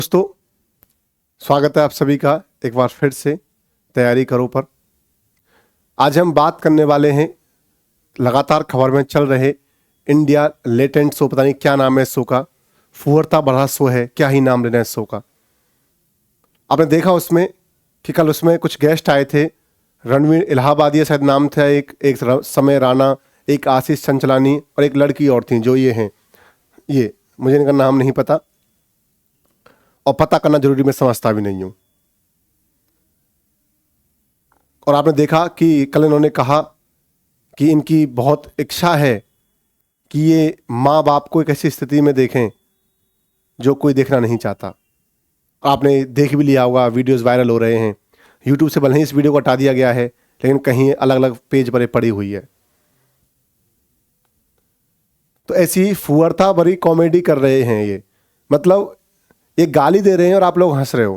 दोस्तों, स्वागत है आप सभी का एक बार फिर से तैयारी करो पर। आज हम बात करने वाले हैं लगातार खबर में चल रहे इंडिया लेटेंट शो, पता नहीं क्या नाम है इस शो का, फुहरता बढ़ा शो है, क्या ही नाम लेना है इस शो का। आपने देखा उसमें कि कल उसमें कुछ गेस्ट आए थे, रणवीर इलाहाबादिया शायद नाम था, एक समय राणा, एक आशीष चंचलानी और एक लड़की और थी जो ये हैं, ये मुझे इनका नाम नहीं पता और पता करना जरूरी मैं समझता भी नहीं हूं। और आपने देखा कि कल इन्होंने कहा कि इनकी बहुत इच्छा है कि ये माँ बाप को एक ऐसी स्थिति में देखें जो कोई देखना नहीं चाहता। आपने देख भी लिया होगा, वीडियोस वायरल हो रहे हैं यूट्यूब से, भले ही इस वीडियो को हटा दिया गया है लेकिन कहीं अलग अलग पेज पर पड़ी हुई है। तो ऐसी फुहरता भरी कॉमेडी कर रहे हैं ये, मतलब ये गाली दे रहे हैं और आप लोग हंस रहे हो।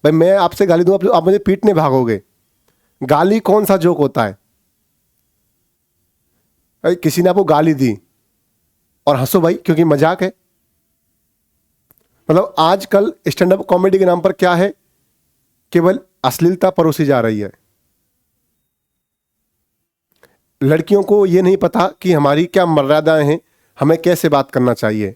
भाई मैं आपसे गाली दूं, आप मुझे पीटने भागोगे। गाली कौन सा जोक होता है? भाई किसी ने आपको गाली दी और हंसो भाई, क्योंकि मजाक है। मतलब आजकल स्टैंड अप कॉमेडी के नाम पर क्या है, केवल अश्लीलता परोसी जा रही है। लड़कियों को यह नहीं पता कि हमारी क्या मर्यादाएं हैं, हमें कैसे बात करना चाहिए।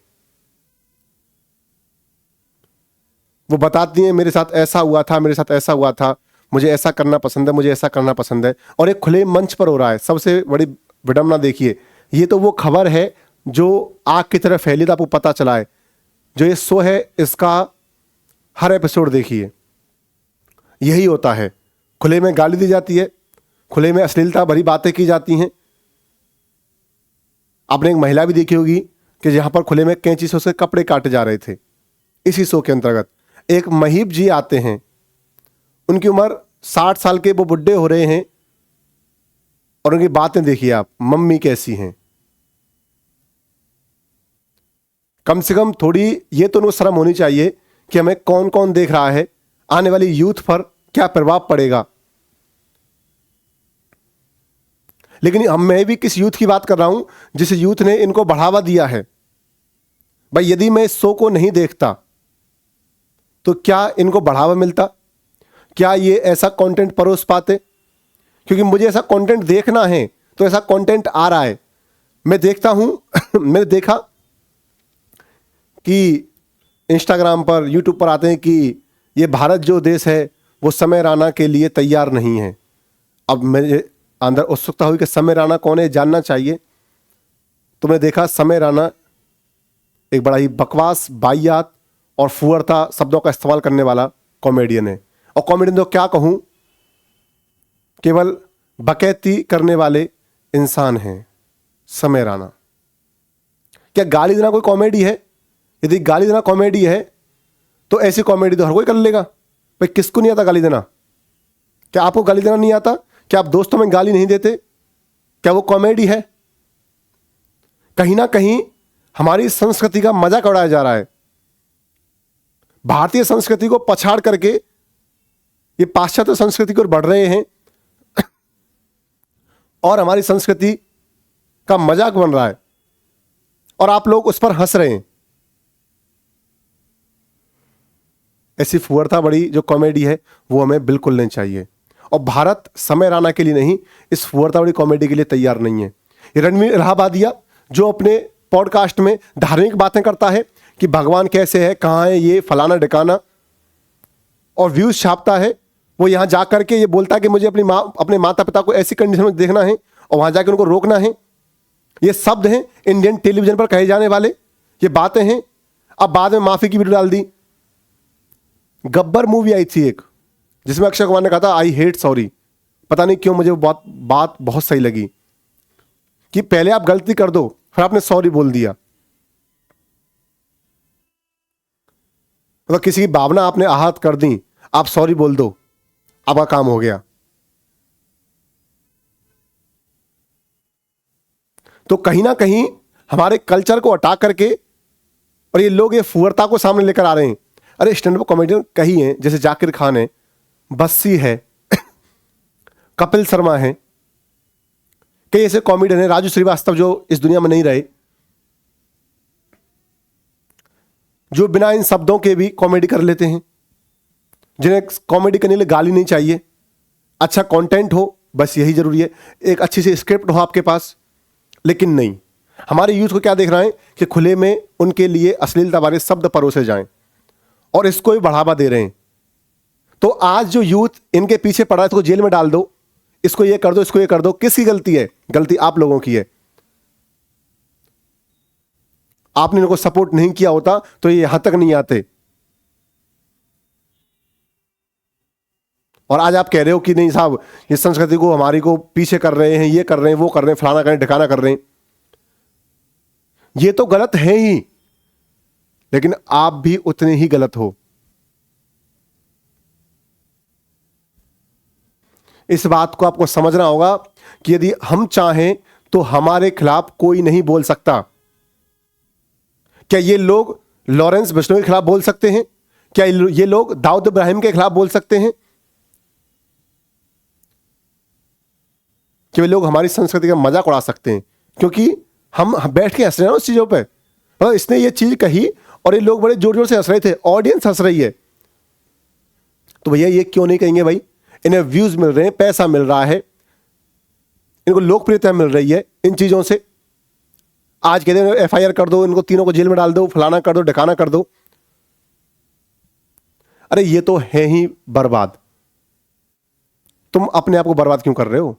वो बताती हैं मेरे साथ ऐसा हुआ था, मेरे साथ ऐसा हुआ था, मुझे ऐसा करना पसंद है, मुझे ऐसा करना पसंद है, और एक खुले मंच पर हो रहा है। सबसे बड़ी विडंबना देखिए, ये तो वो खबर है जो आग की तरह फैली तो आपको पता चला है। जो ये शो है इसका हर एपिसोड देखिए, यही होता है। खुले में गाली दी जाती है, खुले में अश्लीलता भरी बातें की जाती हैं। आपने एक महिला भी देखी होगी कि जहां पर खुले में कैंची से उसके कपड़े काटे जा रहे थे। इसी शो के अंतर्गत एक महीप जी आते हैं, उनकी उम्र 60 साल के, वो बुढ़े हो रहे हैं और उनकी बातें देखिए आप, मम्मी कैसी हैं। कम से कम थोड़ी ये तो उनको शर्म होनी चाहिए कि हमें कौन कौन देख रहा है, आने वाली यूथ पर क्या प्रभाव पड़ेगा। लेकिन मैं भी किस यूथ की बात कर रहा हूं जिस यूथ ने इनको बढ़ावा दिया है। भाई यदि मैं इस शो को नहीं देखता तो क्या इनको बढ़ावा मिलता, क्या ये ऐसा कंटेंट परोस पाते? क्योंकि मुझे ऐसा कंटेंट देखना है तो ऐसा कंटेंट आ रहा है, मैं देखता हूं। मैंने देखा कि इंस्टाग्राम पर, यूट्यूब पर आते हैं कि ये भारत जो देश है वो समय राणा के लिए तैयार नहीं है। अब मेरे अंदर उत्सुकता हुई कि समय राणा कौन है, जानना चाहिए। तो मैंने देखा समय राणा एक बड़ा ही बकवास, वाहियात और फुहरता शब्दों का इस्तेमाल करने वाला कॉमेडियन है। और कॉमेडियन तो क्या कहूं, केवल बकैती करने वाले इंसान हैं समय राणा। क्या गाली देना कोई कॉमेडी है? यदि गाली देना कॉमेडी है तो ऐसी कॉमेडी तो हर कोई कर लेगा। भाई किसको नहीं आता गाली देना? क्या आपको गाली देना नहीं आता? क्या आप दोस्तों में गाली नहीं देते? क्या वो कॉमेडी है? कहीं ना कहीं हमारी संस्कृति का मजाक उड़ाया जा रहा है। भारतीय संस्कृति को पछाड़ करके ये पाश्चात्य संस्कृति की ओर बढ़ रहे हैं और हमारी संस्कृति का मजाक बन रहा है और आप लोग उस पर हंस रहे हैं। ऐसी फुहरता बड़ी जो कॉमेडी है वो हमें बिल्कुल नहीं चाहिए। और भारत समय राणा के लिए नहीं, इस फुहरता बड़ी कॉमेडी के लिए तैयार नहीं है। ये रणवीर इलाहाबादिया जो अपने पॉडकास्ट में धार्मिक बातें करता है कि भगवान कैसे है, कहाँ है, ये फलाना ढिकाना, और व्यूज छापता है। वो यहाँ जाकर के ये बोलता है कि मुझे अपने माता पिता को ऐसी कंडीशन में देखना है और वहां जाकर उनको रोकना है। ये शब्द हैं इंडियन टेलीविजन पर कहे जाने वाले, ये बातें हैं। अब बाद में माफी की वीडियो डाल दी। गब्बर मूवी आई थी एक, जिसमें अक्षय कुमार ने कहा था आई हेट सॉरी। पता नहीं क्यों मुझे वो बात बहुत सही लगी कि पहले आप गलती कर दो फिर आपने सॉरी बोल दिया। मतलब किसी की भावना आपने आहत कर दी, आप सॉरी बोल दो, आपका काम हो गया। तो कहीं ना कहीं हमारे कल्चर को हटा करके और ये लोग ये फुहरता को सामने लेकर आ रहे हैं। अरे स्टैंड अप कॉमेडियन कई हैं, जैसे जाकिर खान है, बस्सी है, कपिल शर्मा है, कई ऐसे कॉमेडियन हैं, राजू श्रीवास्तव जो इस दुनिया में नहीं रहे। जो बिना इन शब्दों के भी कॉमेडी कर लेते हैं, जिन्हें कॉमेडी करने के लिए गाली नहीं चाहिए, अच्छा कंटेंट हो, बस यही जरूरी है, एक अच्छी सी स्क्रिप्ट हो आपके पास। लेकिन नहीं, हमारे यूथ को क्या देख रहा है कि खुले में उनके लिए अश्लीलता वाले शब्द परोसे जाएं और इसको ही बढ़ावा दे रहे हैं। तो आज जो यूथ इनके पीछे पड़ा है, इसको जेल में डाल दो, इसको ये कर दो, इसको ये कर दो, किसकी गलती है? गलती आप लोगों की है। आपने इनको सपोर्ट नहीं किया होता तो ये यहां तक नहीं आते। और आज आप कह रहे हो कि नहीं साहब, ये संस्कृति को हमारी को पीछे कर रहे हैं, ये कर रहे हैं, वो कर रहे हैं, फलाना कर रहे हैं, ढिकाना कर रहे हैं। ये तो गलत है ही, लेकिन आप भी उतने ही गलत हो। इस बात को आपको समझना होगा कि यदि हम चाहें तो हमारे खिलाफ कोई नहीं बोल सकता। क्या ये लोग लॉरेंस बिश्नोई के खिलाफ बोल सकते हैं? क्या ये लोग दाऊद इब्राहिम के खिलाफ बोल सकते हैं? कि वे लोग हमारी संस्कृति का मजाक उड़ा सकते हैं क्योंकि हम बैठ के हंस रहे हैं उस चीजों पे? तो इसने ये चीज कही और ये लोग बड़े जोर जोर से हंस रहे थे, ऑडियंस हंस रही है, तो भैया ये क्यों नहीं कहेंगे? भाई इन्हें व्यूज मिल रहे हैं, पैसा मिल रहा है, इनको लोकप्रियता मिल रही है इन चीजों से। आज कहते हैं FIR कर दो, इनको तीनों को जेल में डाल दो, फलाना कर दो, ढकाना कर दो। अरे ये तो है ही बर्बाद। तुम अपने आप को बर्बाद क्यों कर रहे हो?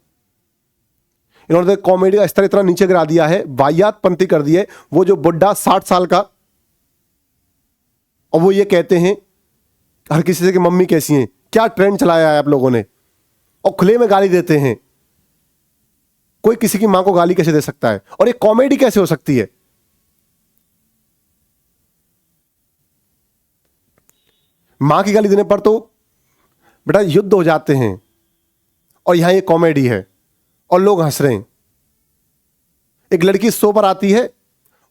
इन्होंने कॉमेडी का स्तर इतना नीचे गिरा दिया है, वाहियात पंथी कर दी है। वो जो बुड्ढा 60 साल का, और वो ये कहते हैं हर किसी से कि मम्मी कैसी हैं। क्या ट्रेंड चलाया है आप लोगों ने, और खुले में गाली देते हैं। कोई किसी की मां को गाली कैसे दे सकता है? और ये कॉमेडी कैसे हो सकती है? मां की गाली देने पर तो बेटा युद्ध हो जाते हैं, और यहां ये कॉमेडी है और लोग हंस रहे हैं। एक लड़की शो पर आती है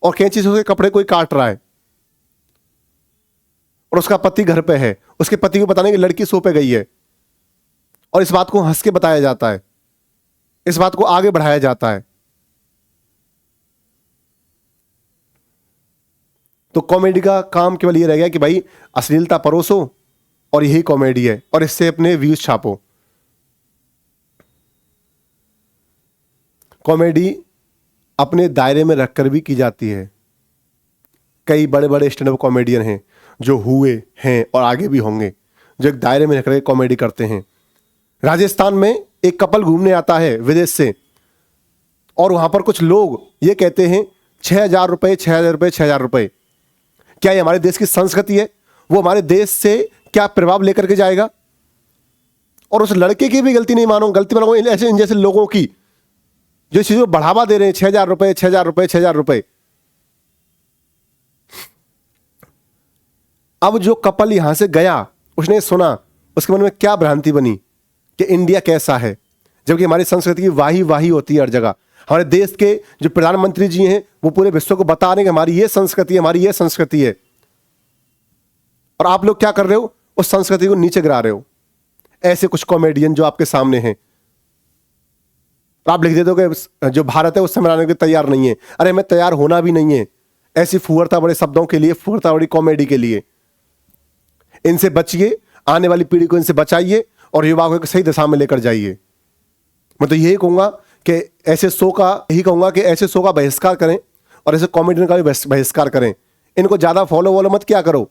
और कैंची से उसके कपड़े कोई काट रहा है, और उसका पति घर पे है। उसके पति को पता नहीं कि लड़की शो पे गई है, और इस बात को हंस के बताया जाता है, इस बात को आगे बढ़ाया जाता है। तो कॉमेडी का काम केवल ये रह गया कि भाई अश्लीलता परोसो और यही कॉमेडी है, और इससे अपने व्यूज छापो। कॉमेडी अपने दायरे में रखकर भी की जाती है। कई बड़े बड़े स्टैंड अप कॉमेडियन हैं जो हुए हैं और आगे भी होंगे, जो एक दायरे में रखकर कॉमेडी करते हैं। राजस्थान में एक कपल घूमने आता है विदेश से, और वहां पर कुछ लोग ये कहते हैं 6,000 रुपए, 6,000 रुपए, 6,000 रुपए। क्या ये हमारे देश की संस्कृति है? वो हमारे देश से क्या प्रभाव लेकर के जाएगा? और उस लड़के की भी गलती नहीं मानो, गलती मानो ऐसे इन जैसे लोगों की जो इस चीज को बढ़ावा दे रहे हैं। 6,000 रुपए, 6,000 रुपए, 6,000 रुपए। अब जो कपल यहां से गया, उसने सुना, उसके मन में क्या भ्रांति बनी कि इंडिया कैसा है, जबकि हमारी संस्कृति की वाही वाही होती है हर जगह। हमारे देश के जो प्रधानमंत्री जी हैं वो पूरे विश्व को बता रहे हैं कि हमारी ये संस्कृति है, हमारी ये संस्कृति है। और आप लोग क्या कर रहे हो? उस संस्कृति को नीचे गिरा रहे हो। ऐसे कुछ कॉमेडियन जो आपके सामने हैं, आप लिख देते हो कि जो भारत है उस समय आने के तैयार नहीं है। अरे मैं तैयार होना भी नहीं है ऐसी फुहरता बड़े शब्दों के लिए, फुहरता बड़ी कॉमेडी के लिए। इनसे बचिए, आने वाली पीढ़ी को इनसे बचाइए और युवाओं को सही दिशा में लेकर जाइए। मैं तो यही कहूंगा कि ऐसे शो का यही कहूंगा कि ऐसे शो का बहिष्कार करें और ऐसे कॉमेडियन का भी बहिष्कार करें। इनको ज्यादा फॉलो वॉलो मत क्या करो।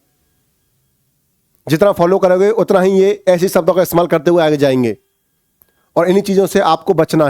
जितना फॉलो करोगे उतना ही ये ऐसे शब्दों का इस्तेमाल करते हुए आगे जाएंगे, और इन्हीं चीजों से आपको बचना है।